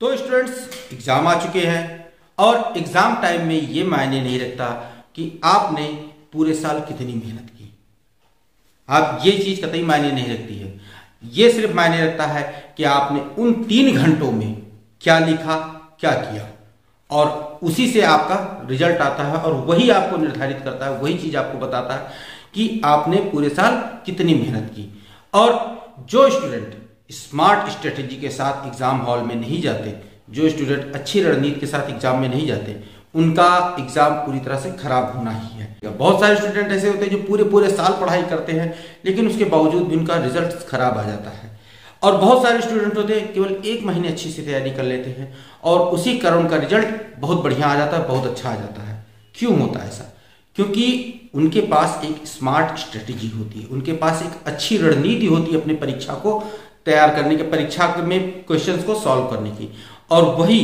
तो students exam आ चुके हैं और एग्जाम टाइम में ये मायने नहीं रखता कि आपने पूरे साल कितनी मेहनत की। आप ये चीज कतई मायने नहीं रखती है। ये सिर्फ मायने रखता है कि आपने उन 3 घंटों में क्या लिखा, क्या किया, और उसी से आपका रिजल्ट आता है और वही आपको निर्धारित करता है, वही चीज आपको बताता है कि आपने पूरे साल कितनी मेहनत की। और जो स्टूडेंट स्मार्ट स्ट्रेटेजी के साथ एग्जाम हॉल में नहीं जाते, जो स्टूडेंट अच्छी रणनीति के साथ एग्जाम में नहीं जाते, उनका एग्जाम पूरी तरह से खराब होना ही है। बहुत सारे स्टूडेंट ऐसे होते हैं जो पूरे पूरे साल पढ़ाई करते हैं लेकिन उसके बावजूद भी उनका रिजल्ट खराब आ जाता है। और बहुत सारे स्टूडेंट होते हैं केवल 1 महीने अच्छी से तैयारी कर लेते हैं और उसी कारण उनका रिजल्ट बहुत बढ़िया आ जाता है, बहुत अच्छा आ जाता है। क्यों होता है ऐसा? क्योंकि उनके पास एक स्मार्ट स्ट्रेटेजी होती है, उनके पास एक अच्छी रणनीति होती है अपनी परीक्षा को तैयार करने की, परीक्षा में क्वेश्चंस को सॉल्व करने की, और वही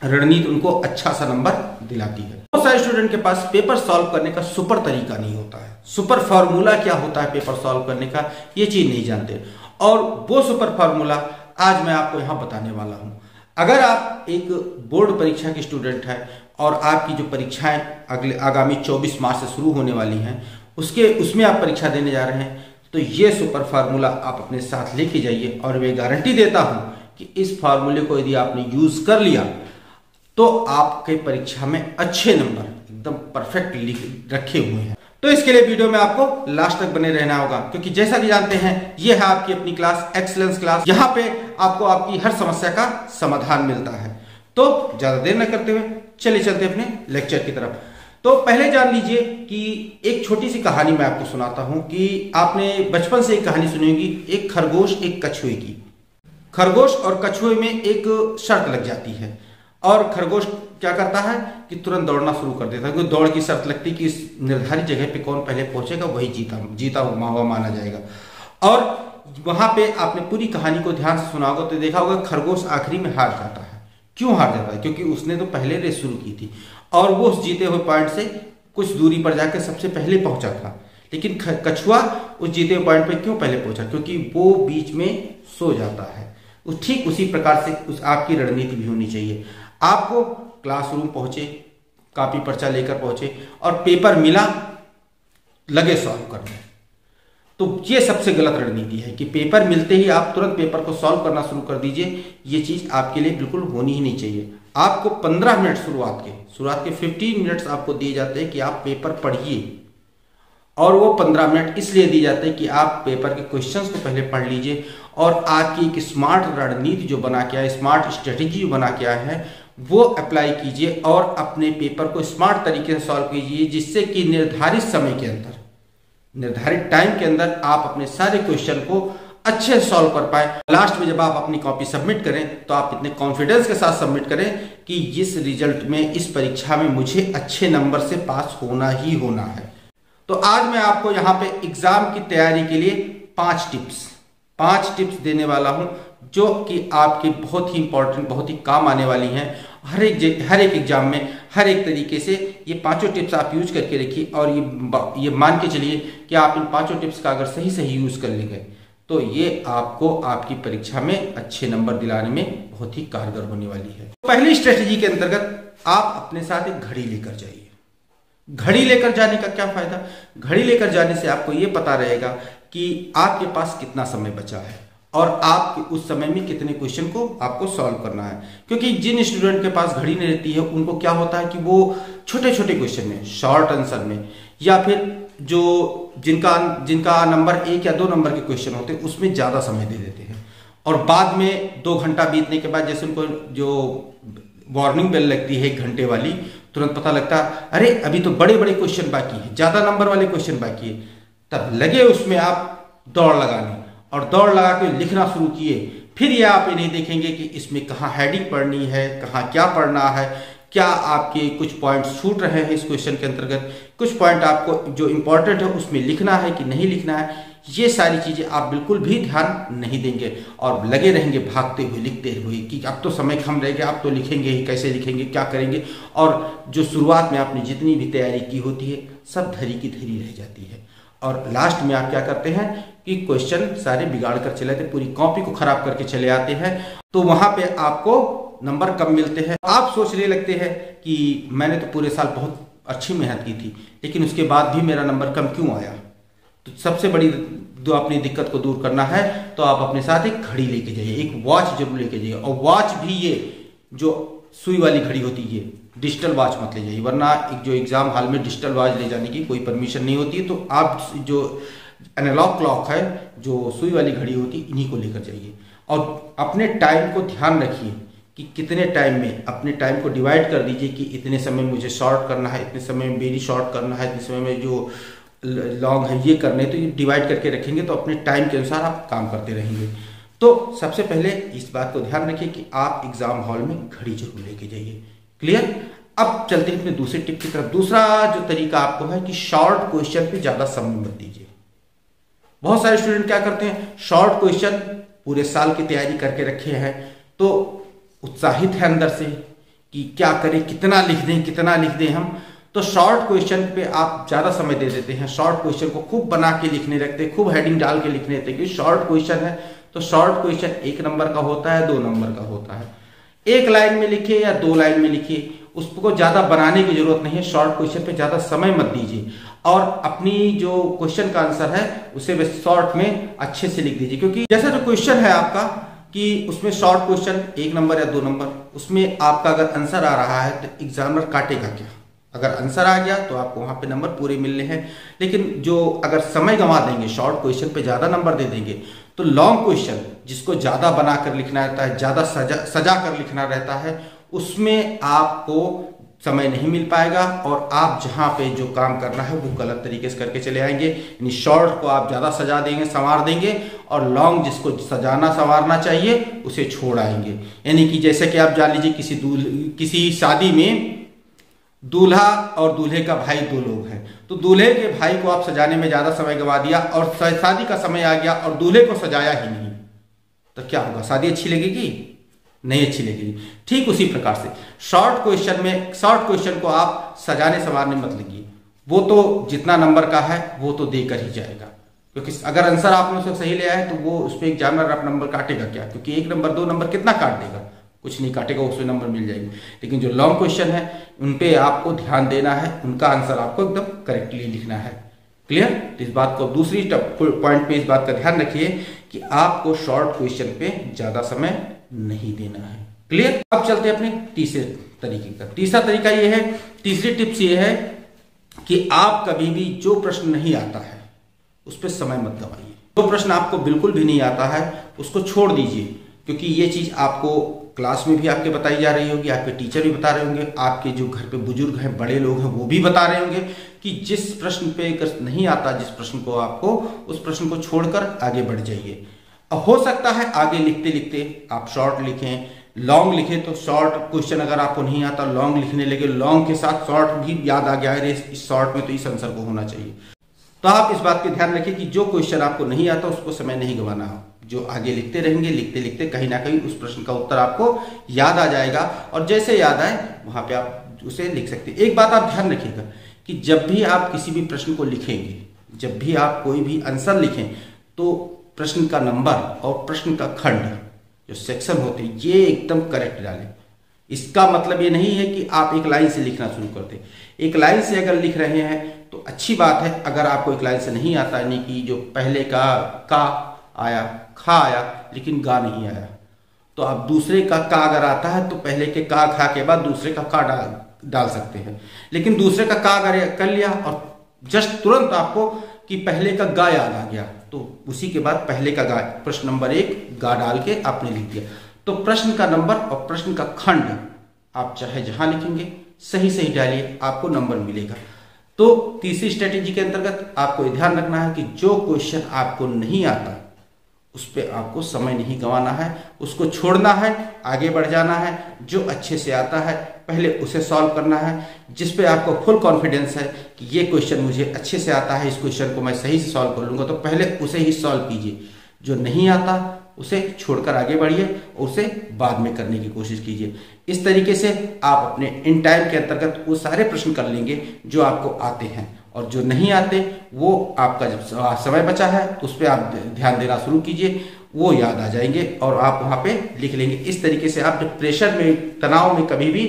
रणनीति उनको अच्छा सा नंबर दिलाती है। बहुत सारे स्टूडेंट के पास पेपर सॉल्व करने का सुपर तरीका नहीं होता है, सुपर फॉर्मूला क्या होता है पेपर सॉल्व करने का ये चीज नहीं जानते, और वो सुपर फॉर्मूला आज मैं आपको यहां बताने वाला हूं। अगर आप एक बोर्ड परीक्षा के स्टूडेंट हैं और आपकी जो परीक्षाएं आगामी 24 मार्च से शुरू होने वाली हैं उसमें आप परीक्षा देने जा रहे हैं, तो ये सुपर फार्मूला आप अपने साथ लेके जाइए और मैं गारंटी देता हूं कि इस फार्मूले को यदि आपने यूज कर लिया तो आपके परीक्षा में अच्छे नंबर एकदम परफेक्ट रखे हुए हैं। तो इसके लिए वीडियो में आपको लास्ट तक बने रहना होगा, क्योंकि जैसा कि जानते हैं ये है आपकी अपनी क्लास एक्सीलेंस क्लास, यहाँ पे आपको आपकी हर समस्या का समाधान मिलता है। तो ज्यादा देर न करते हुए चलिए चलते अपने लेक्चर की तरफ। तो पहले जान लीजिए कि एक छोटी सी कहानी मैं आपको सुनाता हूं कि आपने बचपन से एक कहानी सुनी होगी, एक खरगोश एक कछुए की। खरगोश और कछुए में एक शर्त लग जाती है और खरगोश क्या करता है कि तुरंत दौड़ना शुरू कर देता है, क्योंकि दौड़ की शर्त लगती कि इस निर्धारित जगह पे कौन पहले पहुंचेगा वही जीता हुआ माना जाएगा। और वहां पे आपने पूरी कहानी को ध्यान से सुना होगा तो देखा होगा खरगोश आखिरी में हार जाता है। क्यों हार जाता है? क्योंकि उसने तो पहले रेस शुरू की थी और वो उस जीते हुए पॉइंट से कुछ दूरी पर जाकर सबसे पहले पहुंचा था, लेकिन कछुआ उस जीते हुए पॉइंट पर क्यों पहले पहुंचा? क्योंकि वो बीच में सो जाता है। ठीक उसी प्रकार से आपकी रणनीति भी होनी चाहिए। आपको क्लासरूम पहुंचे, कॉपी पर्चा लेकर पहुंचे और पेपर मिला, लगे सॉल्व करने, तो ये सबसे गलत रणनीति है कि पेपर मिलते ही आप तुरंत पेपर को सॉल्व करना शुरू कर दीजिए। ये चीज आपके लिए बिल्कुल होनी ही नहीं चाहिए। आपको 15 मिनट शुरुआत के 15 मिनट्स आपको दिए जाते हैं कि आप पेपर पढ़िए, और वो 15 मिनट इसलिए दिए जाते हैं कि आप पेपर के क्वेश्चंस को पहले पढ़ लीजिए और आपकी एक स्मार्ट रणनीति जो बना के आए, स्मार्ट स्ट्रेटेजी जो बना के आए हैं वो अप्लाई कीजिए और अपने पेपर को स्मार्ट तरीके से सॉल्व कीजिए, जिससे कि निर्धारित समय के अंदर, निर्धारित टाइम के अंदर आप अपने सारे क्वेश्चन को अच्छे से सॉल्व कर पाए। लास्ट में जब आप अपनी कॉपी सबमिट करें तो आप इतने कॉन्फिडेंस के साथ सबमिट करें कि इस रिजल्ट में, इस परीक्षा में मुझे अच्छे नंबर से पास होना ही होना है। तो आज मैं आपको यहाँ पे एग्जाम की तैयारी के लिए 5 टिप्स देने वाला हूँ जो कि आपके बहुत ही इंपॉर्टेंट, बहुत ही काम आने वाली हैं। हर एक एग्जाम में हर एक तरीके से ये 5 टिप्स आप यूज करके रखिए और ये मान के चलिए कि आप इन 5 टिप्स का अगर सही यूज कर लेंगे तो ये आपको आपकी परीक्षा में अच्छे नंबर दिलाने में बहुत ही कारगर होने वाली है। पहली स्ट्रेटेजी के अंतर्गत आप अपने साथ एक घड़ी लेकर जाइए। घड़ी लेकर जाने का क्या फायदा? घड़ी लेकर जाने से आपको ये पता रहेगा कि आपके पास कितना समय बचा है और आप उस समय में कितने क्वेश्चन को आपको सॉल्व करना है। क्योंकि जिन स्टूडेंट के पास घड़ी नहीं रहती है उनको क्या होता है कि वो छोटे छोटे क्वेश्चन में, शॉर्ट आंसर में, या फिर जो जिनका नंबर 1 या 2 नंबर के क्वेश्चन होते हैं उसमें ज्यादा समय दे देते हैं, और बाद में 2 घंटा बीतने के बाद जैसे उनको जो वार्निंग बेल लगती है 1 घंटे वाली, तुरंत पता लगता है अरे अभी तो बड़े बड़े क्वेश्चन बाकी है, ज्यादा नंबर वाले क्वेश्चन बाकी है, तब लगे उसमें आप दौड़ लगाने और दौड़ लगा के लिखना शुरू किए। फिर ये आप ये नहीं देखेंगे कि इसमें कहाँ हेडिंग पढ़नी है, कहाँ क्या पढ़ना है, क्या आपके कुछ पॉइंट्स छूट रहे हैं इस क्वेश्चन के अंतर्गत, कुछ पॉइंट आपको जो इंपॉर्टेंट है उसमें लिखना है कि नहीं लिखना है। ये सारी चीजें आप बिल्कुल भी ध्यान नहीं देंगे और लगे रहेंगे भागते हुए, लिखते हुए कि अब तो समय कम रहेगा, अब तो लिखेंगे ही, कैसे लिखेंगे, क्या करेंगे, और जो शुरुआत में आपने जितनी भी तैयारी की होती है सब धरी की धरी रह जाती है। और लास्ट में आप क्या करते हैं कि क्वेश्चन सारे बिगाड़ कर चले आते, पूरी कॉपी को खराब करके चले आते हैं, तो वहां पे आपको नंबर कम मिलते हैं। आप सोचने लगते हैं कि मैंने तो पूरे साल बहुत अच्छी मेहनत की थी, लेकिन उसके बाद भी मेरा नंबर कम क्यों आया। तो सबसे बड़ी जो अपनी दिक्कत को दूर करना है तो आप अपने साथ एक घड़ी लेके जाइए, एक वॉच जरूर लेके जाइए, और वॉच भी ये जो सुई वाली घड़ी होती है, डिजिटल वॉच मत ले जाइए, वरना एक जो एग्जाम हॉल में डिजिटल वॉच ले जाने की कोई परमिशन नहीं होती है। तो आप जो एनालॉग क्लॉक है, जो सुई वाली घड़ी होती है, इन्हीं को लेकर जाइए, और अपने टाइम को ध्यान रखिए कि कितने टाइम में, अपने टाइम को डिवाइड कर दीजिए कि इतने समय मुझे शॉर्ट करना है, इतने समय में वेरी शॉर्ट करना है, इतने समय में जो लॉन्ग है ये करने, तो ये डिवाइड करके रखेंगे तो अपने टाइम के अनुसार आप काम करते रहेंगे। तो सबसे पहले इस बात को ध्यान रखिए कि आप एग्जाम हॉल में घड़ी जरूर लेके जाइए। क्लियर। अब चलते हैं अपने दूसरे टिप की तरफ। दूसरा जो तरीका आपको है कि शॉर्ट क्वेश्चन पे ज्यादा समय मत दीजिए। बहुत सारे स्टूडेंट क्या करते हैं, शॉर्ट क्वेश्चन पूरे साल की तैयारी करके रखे हैं, तो उत्साहित है अंदर से कि क्या करें, कितना लिख दें, कितना लिख दें हम, तो शॉर्ट क्वेश्चन पे आप ज्यादा समय दे देते हैं। शॉर्ट क्वेश्चन को खूब बना के लिखने लगते हैं, खूब हेडिंग डाल के लिखने लगते हैं, क्योंकि शॉर्ट क्वेश्चन है तो शॉर्ट क्वेश्चन 1 नंबर का होता है, 2 नंबर का होता है। 1 लाइन में लिखिए या 2 लाइन में लिखिए, उसको ज्यादा बनाने की जरूरत नहीं है। शॉर्ट क्वेश्चन पे ज्यादा समय मत दीजिए, और अपनी जो क्वेश्चन का आंसर है उसे शॉर्ट में अच्छे से लिख दीजिए, क्योंकि जैसा जो क्वेश्चन है आपका कि उसमें शॉर्ट क्वेश्चन 1 नंबर या 2 नंबर, उसमें आपका अगर आंसर आ रहा है तो एग्जामिनर काटेगा क्या। अगर आंसर आ गया तो आपको वहां पे नंबर पूरे मिलने हैं, लेकिन जो अगर समय गंवा देंगे, शॉर्ट क्वेश्चन पे ज्यादा नंबर दे देंगे, तो लॉन्ग क्वेश्चन जिसको ज्यादा बनाकर लिखना रहता है, ज्यादा सजा कर लिखना रहता है, उसमें आपको समय नहीं मिल पाएगा, और आप जहां पे जो काम करना है वो गलत तरीके से करके चले आएंगे। यानी शॉर्ट को आप ज्यादा सजा देंगे, संवार देंगे, और लॉन्ग जिसको सजाना संवारना चाहिए उसे छोड़ आएंगे। यानी कि जैसे कि आप जान लीजिए किसी शादी में दूल्हा और दूल्हे का भाई 2 लोग हैं, तो दूल्हे के भाई को आप सजाने में ज्यादा समय गवा दिया, और शादी का समय आ गया और दूल्हे को सजाया ही नहीं, तो क्या होगा, शादी अच्छी लगेगी? नहीं अच्छी लगेगी। ठीक उसी प्रकार से शॉर्ट क्वेश्चन को आप सजाने संवारने मत लगिए, वो तो जितना नंबर का है वो तो देकर ही जाएगा, क्योंकि अगर आंसर आपने उसे सही ले आए तो वो उस पर एग्जामिनर आप नंबर काटेगा क्या, क्योंकि 1 नंबर 2 नंबर कितना काट देगा, कुछ नहीं काटेगा, उसमें नंबर मिल जाएंगे। लेकिन जो लॉन्ग क्वेश्चन है उन पे आपको ध्यान देना है, उनका आंसर आपको एकदम करेक्टली लिखना है। क्लियर। तो इस बात को दूसरी पॉइंट पे इस बात का ध्यान रखिए कि आपको शॉर्ट क्वेश्चन पे ज्यादा समय नहीं देना है। क्लियर। अब चलते हैं अपने तीसरे तरीके का। तीसरा तरीका ये है, तीसरी टिप्स ये है कि आप कभी भी जो प्रश्न नहीं आता है उस पर समय मत गवाइए। जो प्रश्न आपको बिल्कुल भी नहीं आता है उसको छोड़ दीजिए, क्योंकि ये चीज आपको क्लास में भी आपके बताई जा रही होगी, आपके टीचर भी बता रहे होंगे, आपके जो घर पे बुजुर्ग हैं, बड़े लोग हैं, वो भी बता रहे होंगे कि जिस प्रश्न पे नहीं आता, जिस प्रश्न को आपको, उस प्रश्न को छोड़कर आगे बढ़ जाइए। अब हो सकता है आगे लिखते लिखते आप शॉर्ट लिखें, लॉन्ग लिखें, तो शॉर्ट क्वेश्चन अगर आपको नहीं आता, लॉन्ग लिखने लगे, लॉन्ग के साथ शॉर्ट भी याद आ गया है, इस शॉर्ट में तो इस आंसर को होना चाहिए। तो आप इस बात की ध्यान रखिए कि जो क्वेश्चन आपको नहीं आता उसको समय नहीं गंवाना हो, जो आगे लिखते रहेंगे, लिखते लिखते कहीं ना कहीं उस प्रश्न का उत्तर आपको याद आ जाएगा, और जैसे याद आए वहां पे आप उसे लिख सकते हैं। एक बात आप ध्यान रखिएगा कि जब भी आप किसी भी प्रश्न को लिखेंगे, जब भी आप कोई भी आंसर लिखें, तो प्रश्न का नंबर और प्रश्न का खंड, जो सेक्शन होते हैं, ये एकदम करेक्ट डालें। इसका मतलब ये नहीं है कि आप एक लाइन से लिखना शुरू कर दें। एक लाइन से अगर लिख रहे हैं तो अच्छी बात है, अगर आपको एक लाइन से नहीं आता, यानी कि जो पहले का आया, खा आया लेकिन गा नहीं आया, तो आप दूसरे का अगर आता है तो पहले के का खा के बाद दूसरे का डाल सकते हैं। लेकिन दूसरे का अगर कर लिया और जस्ट तुरंत आपको कि पहले का गा याद आ गया, तो उसी के बाद पहले का गा, प्रश्न नंबर 1 गा डाल के आपने लिख दिया, तो प्रश्न का नंबर और प्रश्न का खंड आप चाहे जहां लिखेंगे सही सही डालिए, आपको नंबर मिलेगा। तो तीसरी स्ट्रेटेजी के अंतर्गत आपको ध्यान रखना है कि जो क्वेश्चन आपको नहीं आता उस पर आपको समय नहीं गंवाना है, उसको छोड़ना है, आगे बढ़ जाना है। जो अच्छे से आता है पहले उसे सॉल्व करना है, जिस पे आपको फुल कॉन्फिडेंस है कि ये क्वेश्चन मुझे अच्छे से आता है, इस क्वेश्चन को मैं सही से सॉल्व कर लूंगा, तो पहले उसे ही सॉल्व कीजिए। जो नहीं आता उसे छोड़कर आगे बढ़िए और उसे बाद में करने की कोशिश कीजिए। इस तरीके से आप अपने इन टाइम के अंतर्गत वो सारे प्रश्न कर लेंगे जो आपको आते हैं, और जो नहीं आते वो आपका जब समय बचा है उस पर आप ध्यान देना शुरू कीजिए, वो याद आ जाएंगे और आप वहाँ पे लिख लेंगे। इस तरीके से आप जब प्रेशर में, तनाव में कभी भी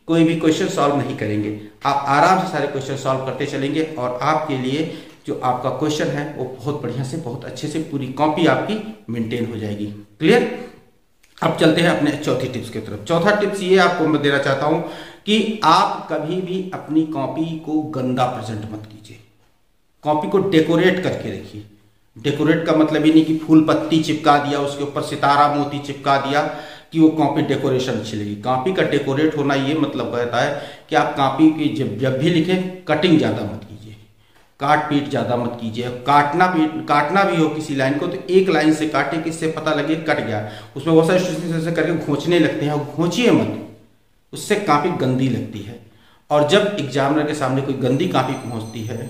कोई भी क्वेश्चन सॉल्व नहीं करेंगे, आप आराम से सारे क्वेश्चन सॉल्व करते चलेंगे और आपके लिए जो आपका क्वेश्चन है वो बहुत बढ़िया से, बहुत अच्छे से पूरी कॉपी आपकी मेंटेन हो जाएगी। क्लियर? अब चलते हैं अपने चौथी टिप्स की तरफ। चौथा टिप्स ये आपको मैं देना चाहता हूं कि आप कभी भी अपनी कॉपी को गंदा प्रेजेंट मत कीजिए। कॉपी को डेकोरेट करके रखिए। डेकोरेट का मतलब ये नहीं कि फूल पत्ती चिपका दिया, उसके ऊपर सितारा मोती चिपका दिया कि वो कॉपी डेकोरेशन अच्छी लगी। कॉपी का डेकोरेट होना ये मतलब कहता है कि आप कॉपी की जब भी लिखें कटिंग ज़्यादा मत कीजिए, काट पीट ज़्यादा मत कीजिए। काटना भी हो किसी लाइन को तो एक लाइन से काटे कि इससे पता लगे कट गया। उसमें बहुत सारे स्टूडेंट्स ऐसे करके घोंचने लगते हैं, घोंचिए मत, उससे कॉपी गंदी लगती है। और जब एग्जामिनर के सामने कोई गंदी कॉपी पहुंचती है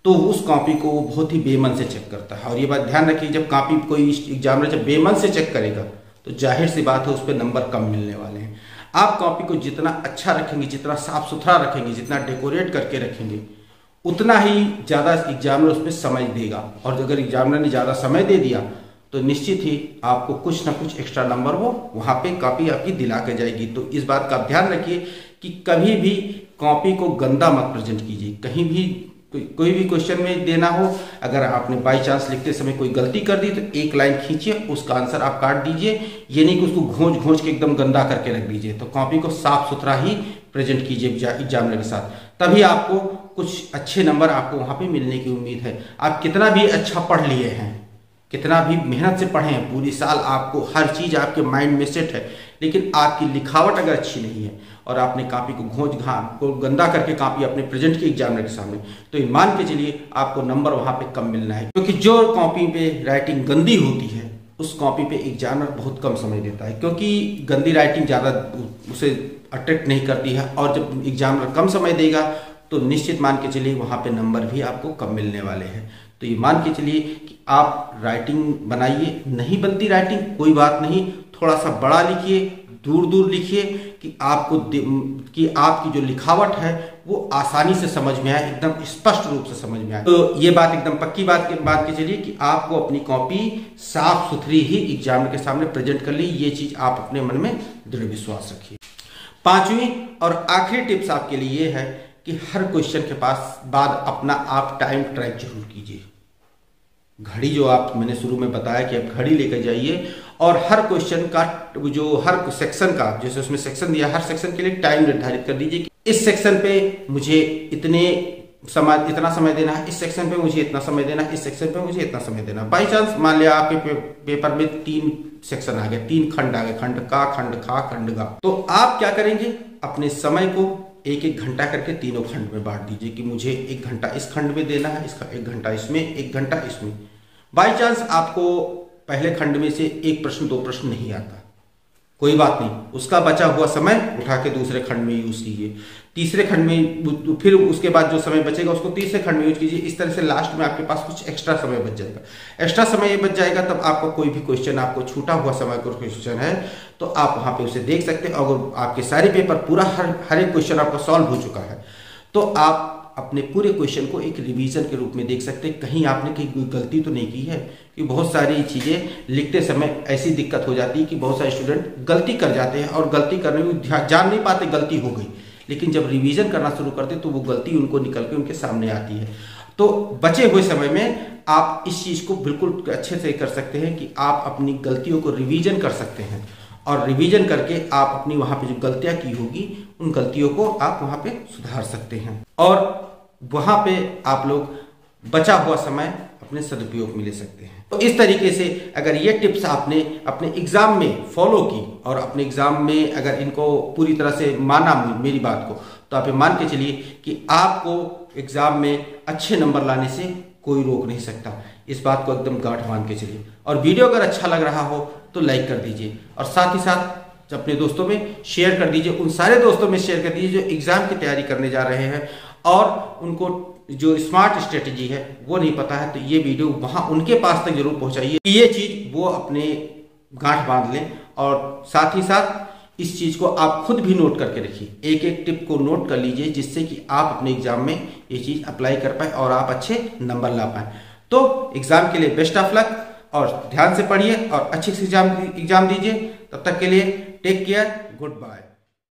तो उस कॉपी को वो बहुत ही बेमन से चेक करता है। और ये बात ध्यान रखिए, जब कॉपी कोई एग्जामिनर जब बेमन से चेक करेगा तो जाहिर सी बात है उस पर नंबर कम मिलने वाले हैं। आप कॉपी को जितना अच्छा रखेंगे, जितना साफ सुथरा रखेंगे, जितना डेकोरेट करके रखेंगे, उतना ही ज़्यादा एग्जामिनर उसमें समय देगा। और अगर एग्जामिनर ने ज़्यादा समय दे दिया तो निश्चित ही आपको कुछ ना कुछ एक्स्ट्रा नंबर वो वहाँ पे कॉपी आपकी दिला के जाएगी। तो इस बात का ध्यान रखिए कि कभी भी कॉपी को गंदा मत प्रेजेंट कीजिए। कहीं भी कोई भी क्वेश्चन में देना हो, अगर आपने बाई चांस लिखते समय कोई गलती कर दी तो एक लाइन खींचिए, उसका आंसर आप काट दीजिए। ये नहीं कि उसको घोंच के एकदम गंदा करके रख दीजिए। तो कॉपी को साफ सुथरा ही प्रेजेंट कीजिए एग्जामिनर के साथ, तभी आपको कुछ अच्छे नंबर आपको वहाँ पे मिलने की उम्मीद है। आप कितना भी अच्छा पढ़ लिए हैं, कितना भी मेहनत से पढ़े हैं, पूरी साल आपको हर चीज़ आपके माइंड में सेट है, लेकिन आपकी लिखावट अगर अच्छी नहीं है और आपने कॉपी को गंदा करके कॉपी अपने प्रेजेंट की एग्जामिनर के सामने, तो ये मान के चलिए आपको नंबर वहाँ पे कम मिलना है। क्योंकि जो कॉपी पे राइटिंग गंदी होती है उस कॉपी पे एग्जामिनर बहुत कम समय देता है, क्योंकि गंदी राइटिंग ज़्यादा उसे अट्रैक्ट नहीं करती है। और जब एग्जामिनर कम समय देगा तो निश्चित मान के चलिए वहाँ पे नंबर भी आपको कम मिलने वाले हैं। तो ये मान के चलिए कि आप राइटिंग बनाइए। नहीं बनती राइटिंग, कोई बात नहीं, थोड़ा सा बड़ा लिखिए, दूर दूर लिखिए कि आपकी जो लिखावट है वो आसानी से समझ में आए, एकदम स्पष्ट रूप से समझ में आए। तो ये बात एकदम पक्की बात के चलिए कि आपको अपनी कॉपी साफ सुथरी ही एग्जामिनर के सामने प्रेजेंट कर ली। ये चीज आप अपने मन में दृढ़ विश्वास रखिए। पांचवी और आखिरी टिप्स आपके लिए है कि हर क्वेश्चन के बाद अपना आप टाइम ट्रैक जरूर कीजिए। घड़ी जो मैंने शुरू में बताया कि आप घड़ी लेकर जाइए और हर क्वेश्चन का जो हर सेक्शन का, जैसे उसमें सेक्शन दिया, हर सेक्शन के लिए टाइम निर्धारित कर दीजिए कि इस सेक्शन पे मुझे इतना समय देना है, इस सेक्शन पे मुझे इतना समय देना है, इस सेक्शन पे मुझे इतना समय देना है। बाई चांस मान लिया आपके पेपर में 3 सेक्शन आ गए, 3 खंड आ गए, खंड का, खंड खा, खंड गा, तो आप क्या करेंगे, अपने समय को 1-1 घंटा करके तीनों खंड में बांट दीजिए कि मुझे 1 घंटा इस खंड में देना है, इसका 1 घंटा इसमें, 1 घंटा इसमें। बाई चांस आपको पहले खंड में से 1 प्रश्न 2 प्रश्न नहीं आता, कोई बात नहीं, उसका बचा हुआ समय उठा के दूसरे खंड में यूज कीजिए, तीसरे खंड में, फिर उसके बाद जो समय बचेगा उसको तीसरे खंड में यूज कीजिए। इस तरह से लास्ट में आपके पास कुछ एक्स्ट्रा समय बच जाएगा। एक्स्ट्रा समय ये बच जाएगा तब आपका कोई भी क्वेश्चन, आपको छूटा हुआ समय का क्वेश्चन है तो आप वहां पे उसे देख सकते हैं। अगर आपके सारे पेपर पूरा हर एक क्वेश्चन आपका सॉल्व हो चुका है तो आप अपने पूरे क्वेश्चन को एक रिवीजन के रूप में देख सकते हैं, कहीं आपने कोई गलती तो नहीं की है। कि बहुत सारी चीजें लिखते समय ऐसी दिक्कत हो जाती है कि बहुत सारे स्टूडेंट गलती कर जाते हैं और गलती करने में जान नहीं पाते गलती हो गई, लेकिन जब रिवीजन करना शुरू करते तो वो गलती उनको निकल के उनके सामने आती है। तो बचे हुए समय में आप इस चीज को बिल्कुल अच्छे से कर सकते हैं कि आप अपनी गलतियों को रिवीजन कर सकते हैं और रिवीजन करके आप अपनी वहां पे जो गलतियां की होगी उन गलतियों को आप वहां पे सुधार सकते हैं और वहां पे आप लोग बचा हुआ समय अपने सदुपयोग में ले सकते हैं। तो इस तरीके से अगर ये टिप्स आपने अपने एग्जाम में फॉलो की और अपने एग्जाम में अगर इनको पूरी तरह से माना मेरी बात को, तो आप ये मान के चलिए कि आपको एग्जाम में अच्छे नंबर लाने से कोई रोक नहीं सकता। इस बात को एकदम गांठ मान के चलिए। और वीडियो अगर अच्छा लग रहा हो तो लाइक कर दीजिए और साथ ही साथ अपने दोस्तों में शेयर कर दीजिए, उन सारे दोस्तों में शेयर कर दीजिए जो एग्जाम की तैयारी करने जा रहे हैं और उनको जो स्मार्ट स्ट्रेटेजी है वो नहीं पता है। तो ये वीडियो वहां उनके पास तक जरूर पहुंचाइए कि ये चीज वो अपने गांठ बांध लें। और साथ ही साथ इस चीज को आप खुद भी नोट करके रखिए, एक एक टिप को नोट कर लीजिए, जिससे कि आप अपने एग्जाम में ये चीज अप्लाई कर पाए और आप अच्छे नंबर ला पाए। तो एग्जाम के लिए बेस्ट ऑफ लक, और ध्यान से पढ़िए और अच्छे से एग्जाम दीजिए। तब तक के लिए टेक केयर, गुड बाय।